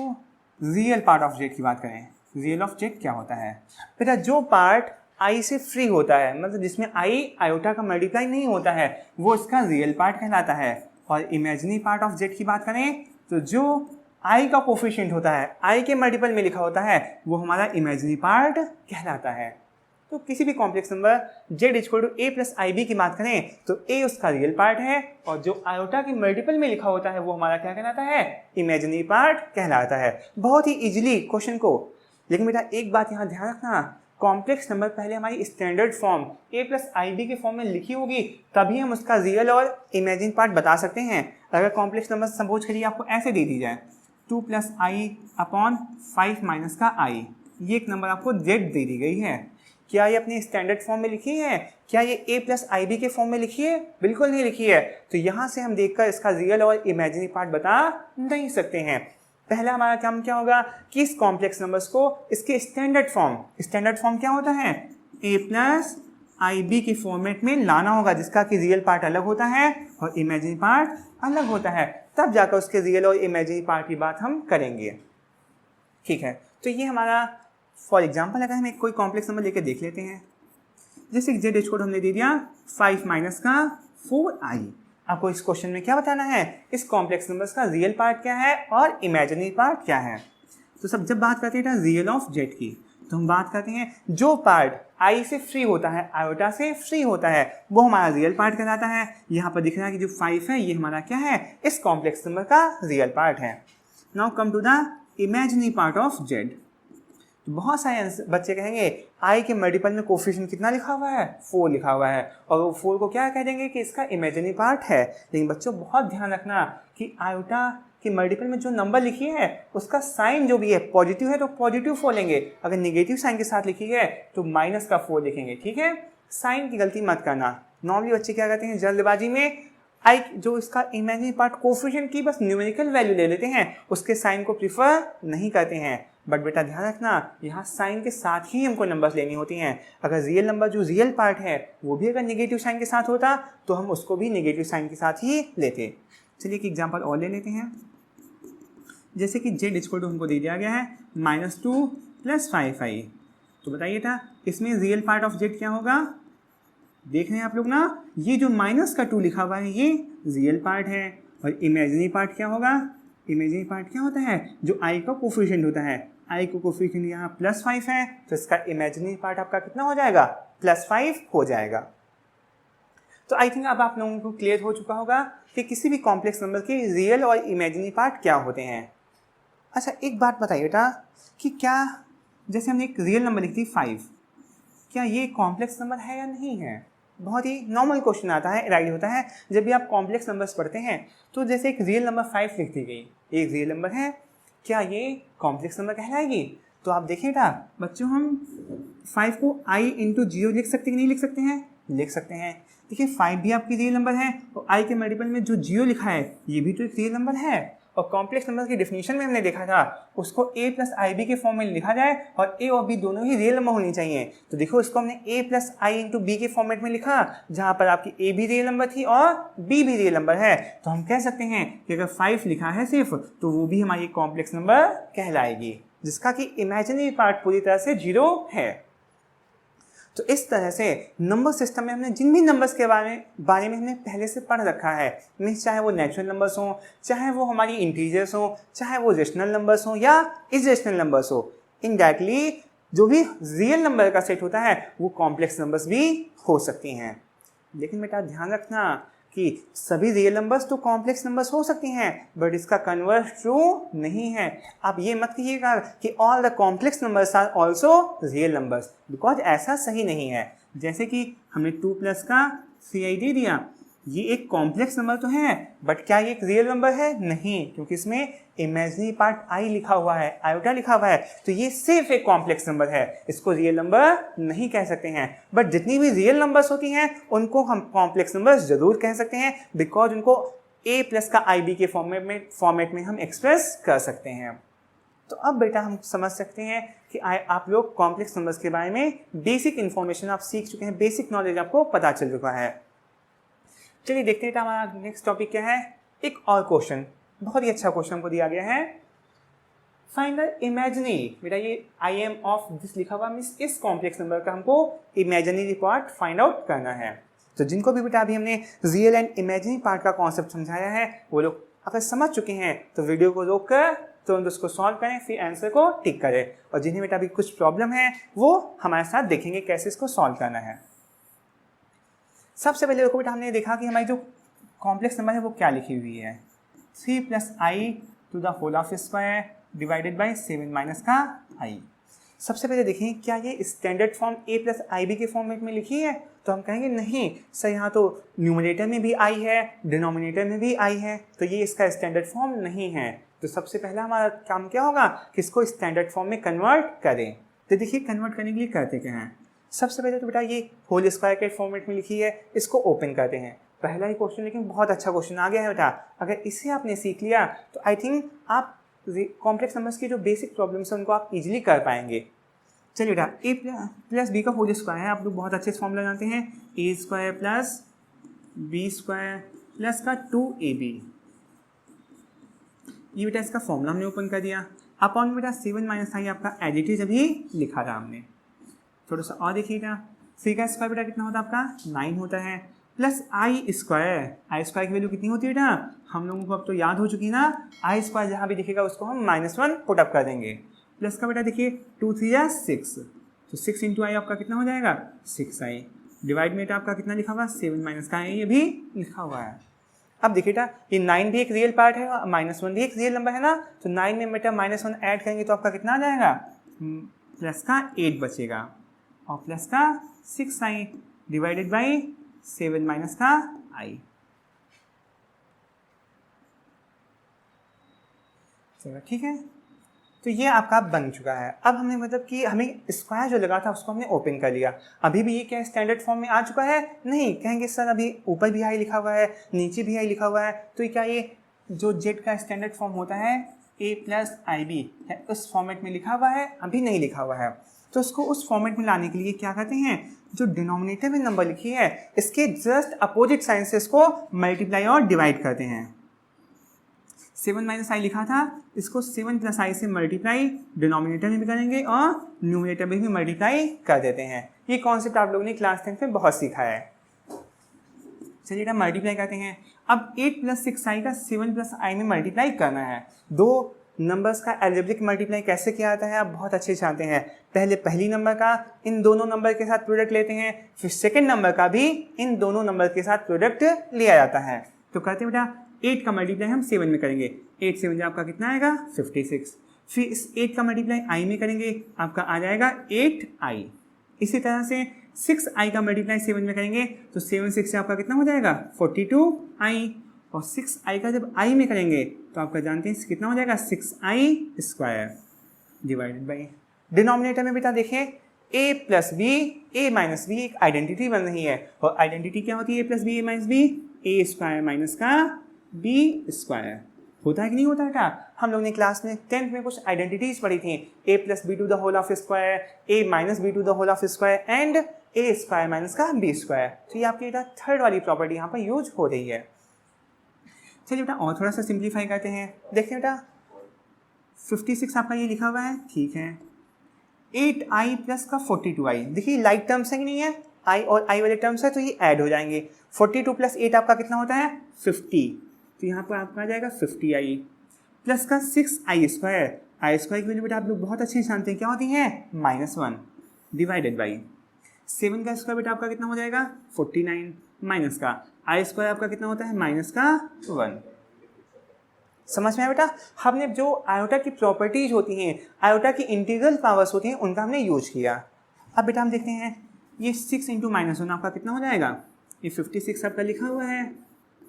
[SPEAKER 1] रियल पार्ट ऑफ z की बात करें, रियल ऑफ z क्या होता है बेटा, जो पार्ट i से फ्री होता है, मतलब जिसमें i आयोटा का मल्टीप्लाई नहीं होता है, वो इसका रियल पार्ट कहलाता है। और इमेजिनरी पार्ट ऑफ z की बात करें तो जो आई का कोफिशिएंट होता है, आई के मल्टीपल में लिखा होता है, वो हमारा इमेजिनरी पार्ट कहलाता है। तो किसी भी complex number z equal to a plus i b की बात करें तो a उसका रियल पार्ट है और जो आयोटा के मल्टीपल में लिखा होता है वो हमारा क्या कहलाता है, इमेजिनरी पार्ट कहलाता है। बहुत ही इजीली क्वेश्चन को। लेकिन बेटा एक बात यहाँ ध्यान रखना, कॉम्प्लेक्स नंबर पहले हमारी standard form a plus i b के फॉर्म में लिखी होगी तभी हम उसका रियल और इमेजिन पार्ट बता सकते हैं। अगर कॉम्प्लेक्स नंबर सपोज करिए आपको ऐसे दे दी जाए 2 प्लस आई अपॉन 5 माइनस का आई, ये एक नंबर आपको z दे दी गई है, क्या ये अपनी स्टैंडर्ड फॉर्म में लिखी है? क्या ये a प्लस आई बी के फॉर्म में लिखी है? बिल्कुल नहीं लिखी है। तो यहाँ से हम देखकर इसका रियल और इमेजिनरी पार्ट बता नहीं सकते हैं। पहला हमारा काम क्या होगा कि इस कॉम्प्लेक्स नंबर्स को इसके स्टैंडर्ड फॉर्म क्या होता है, a प्लस आई बी के फॉर्मेट में लाना होगा, जिसका कि रियल पार्ट अलग होता है और इमेजिनरी पार्ट अलग होता है, तब जाकर उसके रियल और इमेजिनरी पार्ट की बात हम करेंगे। ठीक है, तो ये हमारा फॉर एग्जाम्पल अगर हम एक कोई कॉम्प्लेक्स नंबर लेके देख लेते हैं, जैसे z इक्वल हमने दे दिया 5 माइनस का 4i। आपको इस क्वेश्चन में क्या बताना है, इस कॉम्प्लेक्स नंबर्स का रियल पार्ट क्या है और इमेजिनरी पार्ट क्या है। तो सब जब बात करते हैं रियल ऑफ z की, तो हम बात करते हैं जो पार्ट i से फ्री होता है, आयोटा से फ्री होता है, वो हमारा रियल पार्ट कहलाता है। यहाँ पर दिख रहा है कि जो 5 है ये हमारा क्या है, इस कॉम्प्लेक्स नंबर का रियल पार्ट है। Now come to the imaginary part of z। तो बहुत सारे बच्चे कहेंगे i के मल्टीपल में कोफिशिएंट कितना लिखा हुआ है, 4 लिखा हुआ है, और वो 4 को क्या कह देंगे कि इसका इमेजिनरी पार्ट है। लेकिन बच्चों बहुत ध्यान रखना कि आयोटा के मल्टीपल में जो नंबर लिखी है उसका साइन जो भी है पॉजिटिव है तो पॉजिटिव 4 लेंगे, अगर निगेटिव साइन के साथ लिखी है तो माइनस का 4 लिखेंगे। ठीक है, साइन की गलती मत करना। नॉर्मली बच्चे क्या करते हैं जल्दबाजी में आई जो इसका इमेजिनरी पार्ट कोफिशिएंट की बस न्यूमेरिकल वैल्यू ले लेते हैं, उसके साइन को प्रीफर नहीं करते हैं। बट बेटा ध्यान रखना यहाँ साइन के साथ ही हमको नंबर्स लेनी होती हैं। अगर रियल नंबर जो रियल पार्ट है वो भी अगर नेगेटिव साइन के साथ होता तो हम उसको भी नेगेटिव साइन के साथ ही लेते। चलिए एक एग्जांपल और ले लेते हैं, जैसे कि z इक्वल टू हमको दे दिया गया है -2 प्लस 5i। तो बताइए था इसमें रियल पार्ट ऑफ z क्या होगा। देख रहे हैं आप लोग ना, ये जो माइनस का 2 लिखा हुआ है ये रियल पार्ट है, और इमेजिनरी पार्ट क्या होगा, इमेजिनरी पार्ट क्या होता है, जो i का कोफिशिएंट होता है, i को कोफिशिएंट यहाँ +5 है तो इसका इमेजिनरी पार्ट आपका कितना हो जाएगा, +5 हो जाएगा। तो आई थिंक अब आप लोगों को क्लियर हो चुका होगा कि किसी भी कॉम्प्लेक्स नंबर के रियल और इमेजिनरी पार्ट क्या होते हैं। अच्छा एक बात बताइए बेटा कि क्या जैसे हमने एक रियल नंबर लिख दी 5, क्या ये कॉम्प्लेक्स नंबर है या नहीं है। बहुत ही नॉर्मल क्वेश्चन आता है, राइट होता है जब भी आप कॉम्प्लेक्स नंबर्स पढ़ते हैं। तो जैसे एक रियल नंबर 5 लिख दी गई, एक रियल नंबर है, क्या ये कॉम्प्लेक्स नंबर कहलाएगी। तो आप देखिए बेटा बच्चों, हम 5 को i इंटू 0 लिख सकते कि नहीं लिख सकते हैं, लिख सकते हैं। देखिए 5 भी आपकी रियल नंबर है और i के मल्टीपल में जो 0 लिखा है ये भी तो एक रियल नंबर है। और कॉम्प्लेक्स नंबर की डेफिनेशन में हमने देखा था उसको a प्लस आई बी के फॉर्म में लिखा जाए और a और b दोनों ही रियल नंबर होनी चाहिए। तो देखो इसको हमने a plus i into b के फॉर्मेट में लिखा, जहाँ पर आपकी a भी रियल नंबर थी और b भी रियल नंबर है। तो हम कह सकते हैं कि अगर 5 लिखा है सिर्फ तो वो भी हमारी कॉम्प्लेक्स नंबर कहलाएगी, जिसका कि इमेजिनरी पार्ट पूरी तरह से 0 है। तो इस तरह से नंबर सिस्टम में हमने जिन भी नंबर्स के बारे में हमने पहले से पढ़ रखा है, मीन्स चाहे वो नेचुरल नंबर्स हो, चाहे वो हमारी इंटीजर्स हो, चाहे वो रेशनल नंबर्स हो या इरेशनल नंबर्स हो, इनडायरेक्टली जो भी रियल नंबर का सेट होता है वो कॉम्प्लेक्स नंबर्स भी हो सकती हैं। लेकिन बेटा ध्यान रखना कि सभी रियल नंबर्स तो कॉम्प्लेक्स नंबर्स हो सकती हैं, बट इसका कन्वर्स ट्रू नहीं है। आप ये मत कहिएगा कि all the complex numbers are also real numbers, because ऐसा सही नहीं है। जैसे कि हमने 2 प्लस का CI दे दिया, ये एक कॉम्प्लेक्स नंबर तो है, बट क्या ये एक रियल नंबर है, नहीं, क्योंकि इसमें इमेजिनरी पार्ट i लिखा हुआ है, आयोटा लिखा हुआ है, तो ये सिर्फ एक कॉम्प्लेक्स नंबर है, इसको रियल नंबर नहीं कह सकते हैं। बट जितनी भी रियल नंबर्स होती हैं उनको हम कॉम्प्लेक्स नंबर्स जरूर कह सकते हैं, बिकॉज उनको a प्लस का IB के फॉर्मेट में हम एक्सप्रेस कर सकते हैं। तो अब बेटा हम समझ सकते हैं कि आप लोग कॉम्प्लेक्स नंबर्स के बारे में बेसिक इन्फॉर्मेशन आप सीख चुके हैं, बेसिक नॉलेज आपको पता चल चुका है। चलिए देखते हैं हमारा नेक्स्ट टॉपिक क्या है। एक और क्वेश्चन, बहुत ही अच्छा क्वेश्चन हमको दिया गया है, फाइंड द इमेजिनरी। बेटा ये IM ऑफ दिस लिखा हुआ, मीन्स इस कॉम्प्लेक्स नंबर का हमको इमेजिनरी पार्ट फाइंड आउट करना है। तो जिनको भी बेटा अभी हमने रियल एंड इमेजिनरी पार्ट का कॉन्सेप्ट समझाया है वो लोग अगर समझ चुके हैं तो वीडियो को रोक कर तुरंत उसको सॉल्व करें, फिर आंसर को टिक करें। और जिन्हें बेटा अभी कुछ प्रॉब्लम है वो हमारे साथ देखेंगे कैसे इसको सॉल्व करना है। सबसे पहले देखो बेटा, हमने देखा कि हमारी जो कॉम्प्लेक्स नंबर है वो क्या लिखी हुई है, 3 + i to the whole of square divided by 7 minus का i। सबसे पहले देखें क्या ये स्टैंडर्ड फॉर्म a + ib के फॉर्मेट में लिखी है, तो हम कहेंगे नहीं सर, यहाँ तो न्यूमरेटर में भी i है, डिनोमिनेटर में भी i है, तो ये इसका स्टैंडर्ड फॉर्म नहीं है। तो सबसे पहला हमारा काम क्या होगा कि इसको स्टैंडर्ड फॉर्म में कन्वर्ट करें। तो देखिए कन्वर्ट करने के लिए करते क्या हैं, सबसे पहले तो बेटा ये होल स्क्वायर के फॉर्मेट में लिखी है, इसको ओपन करते हैं। पहला ही क्वेश्चन लेकिन बहुत अच्छा क्वेश्चन आ गया है बेटा, अगर इसे आपने सीख लिया तो आई थिंक आप कॉम्प्लेक्स नंबर्स की जो बेसिक प्रॉब्लम्स हैं उनको आप इजीली कर पाएंगे। चलिए बेटा a + b का होल स्क्वायर है, आप लोग बहुत अच्छे से फॉर्मूला जानते हैं, a² + b² प्लस का 2ab। ये बेटा इसका फॉर्मूला हमने ओपन कर दिया। अपॉन बेटा 7 माइनस i आपका एज इट इज अभी लिखा था हमने। थोड़ा सा और देखिएगा, 3 का स्क्वायर बेटा कितना होता है आपका 9 होता है, प्लस i² की वैल्यू कितनी होती है बेटा, हम लोगों को अब तो याद हो चुकी है ना, i² जहाँ भी दिखेगा उसको हम -1 पुटअप कर देंगे। प्लस का बेटा देखिए 2 3 या 6, तो 6 × i आपका कितना हो जाएगा 6i, डिवाइड में आपका कितना लिखा हुआ 7 माइनस का i ये भी लिखा हुआ है। अब देखिए बेटा ये 9 भी एक रियल पार्ट है और -1 भी एक रियल नंबर है ना, तो 9 में बेटा -1 ऐड करेंगे तो आपका कितना आ जाएगा प्लस का 8 बचेगा और प्लस का 6i डिवाइडेड बाई 7 माइनस का i। चलो ठीक है, तो ये आपका बन चुका है। अब हमने मतलब कि हमें स्क्वायर जो लगा था उसको हमने ओपन कर लिया। अभी भी ये क्या स्टैंडर्ड फॉर्म में आ चुका है, नहीं कहेंगे सर अभी ऊपर भी i लिखा हुआ है नीचे भी i लिखा हुआ है, तो क्या ये जो z का स्टैंडर्ड फॉर्म होता है a + ib है उस फॉर्मेट में लिखा हुआ है, अभी नहीं लिखा हुआ है। तो उसको उस फॉर्मेट में लाने के लिए क्या करते हैं, जो डिनोमिनेटर में नंबर लिखी है इसके जस्ट अपोजिट साइन से इसको मल्टीप्लाई और डिवाइड करते हैं। 7 माइनस i लिखा था, इसको 7 + i से मल्टीप्लाई डिनोमिनेटर में भी करेंगे और न्यूमरेटर में भी मल्टीप्लाई कर देते हैं। ये कॉन्सेप्ट आप लोगों ने क्लास 10 में बहुत सीखा है। चलिए मल्टीप्लाई करते हैं। अब 8 + 6i का 7 + i में मल्टीप्लाई करना है। दो नंबर्स का एल्जेब्रिक मल्टीप्लाई कैसे किया जाता है आप बहुत अच्छे से जानते हैं। पहले पहली नंबर का इन दोनों नंबर के साथ प्रोडक्ट लेते हैं, फिर सेकंड नंबर का भी इन दोनों नंबर के साथ प्रोडक्ट लिया जाता है। तो कहते हैं बेटा 8 का मल्टीप्लाई हम 7 में करेंगे, 8 7 आपका कितना आएगा 56। फिर इस 8 का मल्टीप्लाई i में करेंगे, आपका आ जाएगा 8i। इसी तरह से 6i का मल्टीप्लाई 7 में करेंगे तो 7 6 से आपका कितना हो जाएगा 42i, और 6i का जब i में करेंगे तो आपका जानते हैं कितना हो जाएगा 6i² डिवाइडेड बाई डिनोमिनेटर में बेटा देखिए a + b a - b एक आइडेंटिटी बन रही है, और आइडेंटिटी क्या होती है a + b a - b a² minus का b² होता है कि नहीं होता बेटा। हम लोग ने क्लास में 10th में कुछ आइडेंटिटीज पढ़ी थी, a + b to the whole of square, a - b to the whole of square and a² minus का b²। तो ये आपकी बेटा थर्ड वाली प्रॉपर्टी यहाँ पर यूज हो रही है। चलिए बेटा और थोड़ा सा सिंप्लीफाई करते हैं। देखिए बेटा 56 आपका ये लिखा हुआ है, ठीक है, 8i प्लस का 42i, देखिए लाइक टर्म्स है कि नहीं है, i और i वाले टर्म्स है तो ये ऐड हो जाएंगे। 42 + 8 आपका कितना होता है 50, तो यहाँ पर आपका आ जाएगा 50i प्लस का 6i², i² की वैल्यू बेटा आप लोग बहुत अच्छे से जानते हैं क्या होती है -1 डिवाइडेड बाई 7 का स्क्वायर बेटा आपका कितना हो जाएगा 49 माइनस का i² आपका कितना होता है -1। समझ में आया बेटा, हमने जो आयोटा की प्रॉपर्टीज होती हैं, आयोटा की इंटीग्रल पावर्स होती हैं, उनका हमने यूज किया। अब बेटा हम देखते हैं ये 6 × -1 आपका कितना हो जाएगा, ये 56 आपका लिखा हुआ है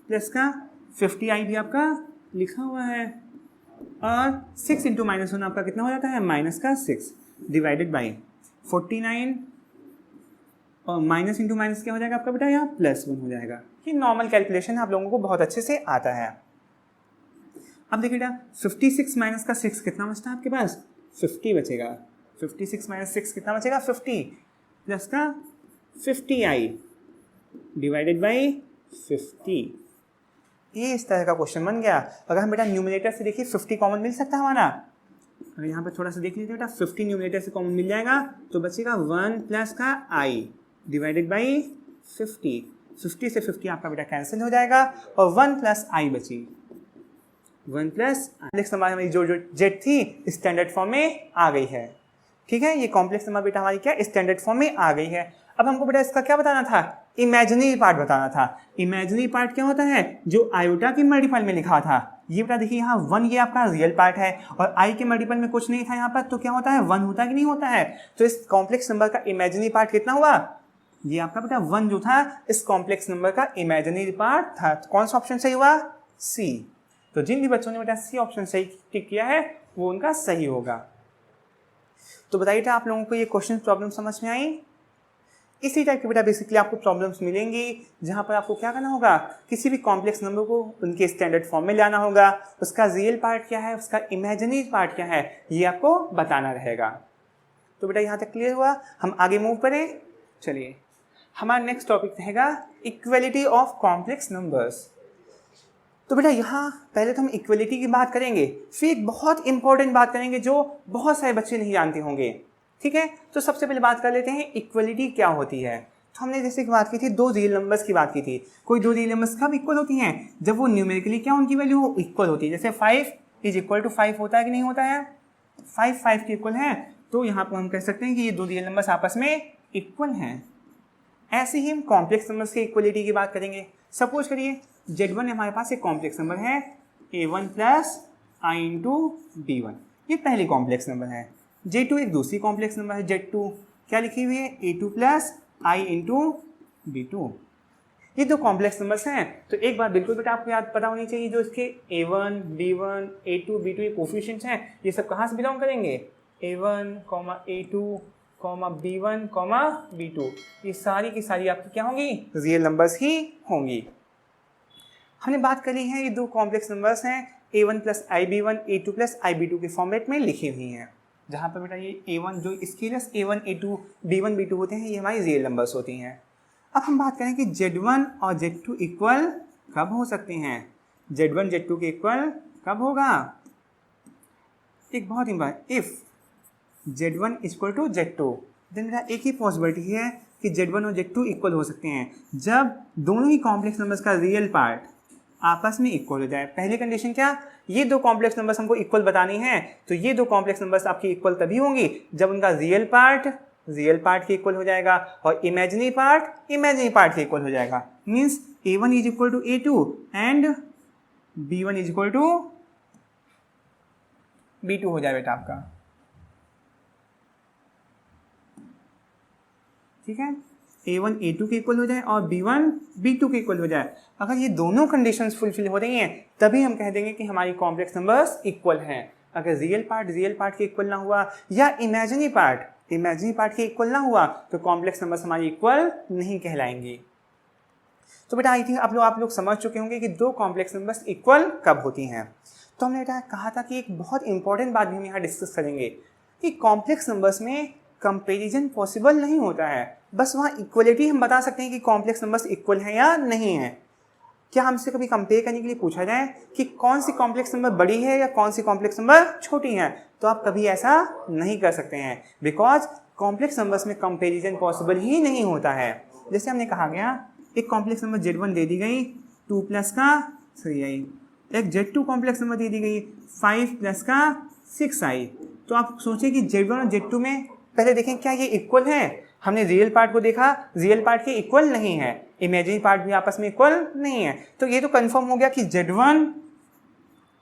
[SPEAKER 1] प्लस का 50i भी आपका लिखा हुआ है, और 6 × -1 आपका कितना हो जाता है -6 डिवाइडेड बाई 49, और माइनस इंटू माइनस क्या हो जाएगा आपका बेटा यहाँ +1 हो जाएगा। ये नॉर्मल कैलकुलेशन आप लोगों को बहुत अच्छे से आता है। अब देखिए बेटा 56 माइनस का 6 कितना बचता है आपके पास 50 बचेगा, 56 माइनस 6 कितना बचेगा 50 प्लस का 50i डिवाइडेड बाई 50। ये इस तरह का क्वेश्चन बन गया। अगर हम बेटा न्यूमरेटर से देखिए 50 कॉमन मिल सकता है हमारा, अगर यहाँ पर थोड़ा सा देख लीजिए बेटा 50 न्यूमरेटर से कॉमन मिल जाएगा तो बचेगा 1 प्लस का i डिवाइडेड बाई 50। 50 से 50 आपका बेटा कैंसिल हो जाएगा और 1 प्लस i बची। 1 प्लस कॉम्प्लेक्स नंबर हमारी जो जेड थी स्टैंडर्ड फॉर्म में आ गई है। ठीक है, ये कॉम्प्लेक्स नंबर बेटा हमारी क्या स्टैंडर्ड फॉर्म में आ गई है। अब हमको बेटा इसका क्या बताना था, इमेजिनरी पार्ट बताना था। इमेजिनरी पार्ट क्या होता है, जो आयोटा के मल्टीपल में लिखा था। ये बेटा देखिए यहाँ 1 ये आपका रियल पार्ट है और आई के मल्टीपल में कुछ नहीं था यहाँ पर, तो क्या होता है 1 होता है कि नहीं होता है। तो इस कॉम्प्लेक्स नंबर का इमेजिनरी पार्ट कितना हुआ, ये आपका बेटा 1 जो था इस कॉम्प्लेक्स नंबर का इमेजिनरी पार्ट था। तो कौन सा ऑप्शन सही हुआ, सी। तो जिन भी बच्चों ने बेटा सी ऑप्शन सही टिक किया है वो उनका सही होगा। तो बताइए आप लोगों को ये क्वेश्चन प्रॉब्लम समझ में आई। इसी टाइप के बेटा बेसिकली आपको प्रॉब्लम्स मिलेंगी जहां पर आपको क्या करना होगा, किसी भी कॉम्प्लेक्स नंबर को उनके स्टैंडर्ड फॉर्म में लाना होगा, उसका रियल पार्ट क्या है, उसका इमेजिनरी पार्ट क्या है, ये आपको बताना रहेगा। तो बेटा यहाँ तक क्लियर हुआ, हम आगे मूव करें। चलिए हमारा नेक्स्ट टॉपिक रहेगा इक्वलिटी ऑफ कॉम्प्लेक्स नंबर्स। तो बेटा यहाँ पहले तो हम इक्वलिटी की बात करेंगे, फिर एक बहुत इंपॉर्टेंट बात करेंगे जो बहुत सारे बच्चे नहीं जानते होंगे। ठीक है, तो सबसे पहले बात कर लेते हैं इक्वलिटी क्या होती है। तो हमने जैसे कि बात की थी दो रियल नंबर्स की बात की थी। कोई दो रियल नंबर्स कब इक्वल होती हैं, जब वो न्यूमेरिकली क्या उनकी वैल्यू इक्वल होती है। जैसे 5 इज इक्वल टू 5 होता है कि नहीं होता है, 5 5 के इक्वल है, तो यहाँ पर हम कह सकते हैं कि ये दो रियल नंबर्स आपस में इक्वल हैं। ऐसे ही हम कॉम्प्लेक्स नंबर्स की इक्वलिटी की बात करेंगे। सपोज करिए Z1 हमारे पास एक कॉम्प्लेक्स नंबर है A1 plus I into B1, ये पहली कॉम्प्लेक्स नंबर है। J2 एक दूसरी कॉम्प्लेक्स नंबर है Z2, क्या लिखी हुई है A2 plus I into B2। ये दो कॉम्प्लेक्स नंबर्स हैं। तो एक बात बिल्कुल बेटा आपको याद पता होनी चाहिए, जो इसके A1 B1 A2 B2 ये कोफिशिएंट्स हैं, ये सब कहाँ से बिलोंग करेंगे, A1 A2 B1 B2, ये सारी की सारी आपकी क्या होंगी, रियल नंबर्स ही होंगी। हमने बात करी है ये दो कॉम्प्लेक्स नंबर्स हैं A1 plus IB1 A2 plus IB2 के फॉर्मेट में लिखी हुई हैं, जहाँ पर बेटा ये A1 जो scalars A1 A2 B1 B2 होते हैं ये हमारी रियल नंबर्स होती हैं। अब हम बात करें कि Z1 और Z2 इक्वल कब हो सकते हैं, Z1 Z2 के इक्वल कब होगा। एक बहुत important, if Z1 equal to Z2, then बेटा एक ही पॉसिबिलिटी है कि Z1 और Z2 इक्वल हो सकते हैं जब दोनों ही कॉम्प्लेक्स नंबर्स का रियल पार्ट आपस में इक्वल हो जाए। पहली कंडीशन क्या, ये दो कॉम्प्लेक्स नंबर्स हमको इक्वल बतानी है, तो ये दो कॉम्प्लेक्स नंबर्स आपकी इक्वल तभी होंगी जब उनका रियल पार्ट के इक्वल हो जाएगा और इमेजिनरी पार्ट के इक्वल हो जाएगा। Means A1 is equal to A2 and B1 is equal to B2 हो जाए बेटा आपका। ठीक है, A1 A2 के इक्वल हो जाए और B1 B2 के इक्वल हो जाए। अगर ये दोनों कंडीशंस फुलफिल हो रही हैं तभी हम कह देंगे कि हमारी कॉम्प्लेक्स नंबर्स इक्वल हैं। अगर रियल पार्ट के इक्वल ना हुआ या इमेजिनरी पार्ट के इक्वल ना हुआ तो कॉम्प्लेक्स नंबर्स हमारी इक्वल नहीं कहलाएंगी। तो बेटा आई थिंक आप लोग समझ चुके होंगे कि दो कॉम्प्लेक्स नंबर्स इक्वल कब होती हैं। तो हमने बेटा कहा था कि एक बहुत इंपॉर्टेंट बात भी हम यहाँ डिस्कस करेंगे कि कॉम्प्लेक्स नंबर्स में कंपैरिजन पॉसिबल नहीं होता है, बस वहाँ इक्वलिटी हम बता सकते हैं कि कॉम्प्लेक्स नंबर्स इक्वल हैं या नहीं है। क्या हमसे कभी कंपेयर करने के लिए पूछा जाए कि कौन सी कॉम्प्लेक्स नंबर बड़ी है या कौन सी कॉम्प्लेक्स नंबर छोटी है, तो आप कभी ऐसा नहीं कर सकते हैं, बिकॉज कॉम्प्लेक्स नंबर्स में कंपैरिजन पॉसिबल ही नहीं होता है। जैसे हमने कहा गया एक कॉम्प्लेक्स नंबर Z1 दे दी गई 2 प्लस का 3i, एक Z2 कॉम्प्लेक्स नंबर दे दी गई 5 प्लस का 6i। तो आप सोचें कि Z1 और Z2 में पहले देखें क्या ये इक्वल है। हमने रियल पार्ट को देखा, रियल पार्ट के इक्वल नहीं है, इमेजिनरी पार्ट भी आपस में इक्वल नहीं है, तो ये तो कंफर्म हो गया कि Z1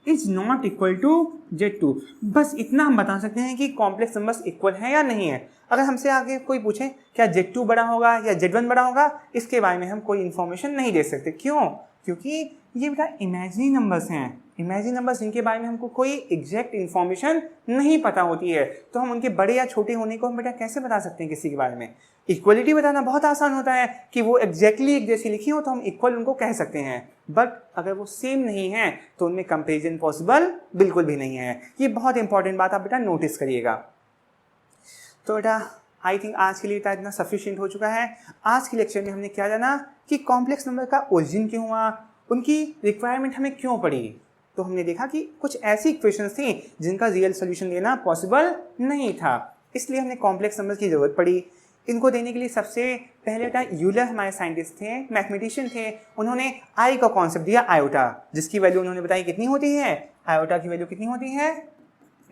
[SPEAKER 1] is not equal to Z2। बस इतना हम बता सकते हैं कि कॉम्प्लेक्स नंबर्स इक्वल है या नहीं है। अगर हमसे आगे कोई पूछे क्या Z2 बड़ा होगा या Z1 बड़ा होगा, इसके बारे में हम कोई इन्फॉर्मेशन नहीं दे सकते। क्यों, क्योंकि ये बेटा इमेजिनरी नंबर्स हैं, इमेजिनरी नंबर्स जिनके बारे में हमको कोई एग्जैक्ट इन्फॉर्मेशन नहीं पता होती है, तो हम उनके बड़े या छोटे होने को हम बेटा कैसे बता सकते हैं किसी के बारे में। इक्वलिटी बताना बहुत आसान होता है कि वो एग्जैक्टली एक जैसी लिखी हो तो हम इक्वल उनको कह सकते हैं, बट अगर वो सेम नहीं है तो उनमें कंपेरिजन पॉसिबल बिल्कुल भी नहीं है। ये बहुत इंपॉर्टेंट बात आप बेटा नोटिस करिएगा। तो बेटा आई थिंक आज के लिए इतना सफिशिएंट हो चुका है। आज के लेक्चर में हमने क्या जाना कि कॉम्प्लेक्स नंबर का ओरिजिन क्यों हुआ, उनकी रिक्वायरमेंट हमें क्यों पड़ी। तो हमने देखा कि कुछ ऐसी इक्वेशंस थी जिनका रियल सोल्यूशन देना पॉसिबल नहीं था, इसलिए हमने कॉम्प्लेक्स नंबर की ज़रूरत पड़ी। इनको देने के लिए सबसे पहले बेटा यूलर हमारे साइंटिस्ट थे, मैथमेटिशियन थे, उन्होंने आई का कॉन्सेप्ट दिया आयोटा, जिसकी वैल्यू उन्होंने बताई कितनी होती है, आयोटा की वैल्यू कितनी होती है,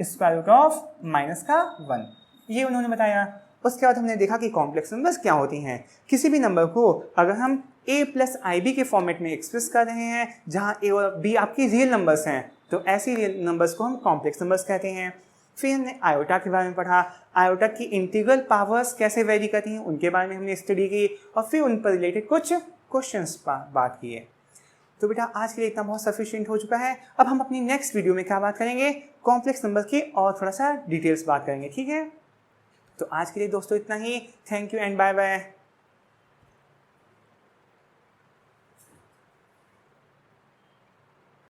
[SPEAKER 1] स्क्वायर रूट ऑफ -1, ये उन्होंने बताया। उसके बाद हमने देखा कि कॉम्प्लेक्स नंबर्स क्या होती हैं। किसी भी नंबर को अगर हम a प्लस आई बी के फॉर्मेट में एक्सप्रेस कर रहे हैं, जहाँ a और b आपकी रियल नंबर्स हैं, तो ऐसी रियल नंबर्स को हम कॉम्प्लेक्स नंबर्स कहते हैं। फिर हमने आयोटा के बारे में पढ़ा, आयोटा की इंटीग्रल पावर्स कैसे वेरी करती हैं उनके बारे में हमने स्टडी की, और फिर उन पर रिलेटेड कुछ क्वेश्चंस बात किए। तो बेटा आज के लिए इतना बहुत सफिशिएंट हो चुका है। अब हम अपनी नेक्स्ट वीडियो में क्या बात करेंगे, कॉम्प्लेक्स नंबर की और थोड़ा सा डिटेल्स बात करेंगे, ठीक है। तो आज के लिए दोस्तों इतना ही। Thank you and bye bye.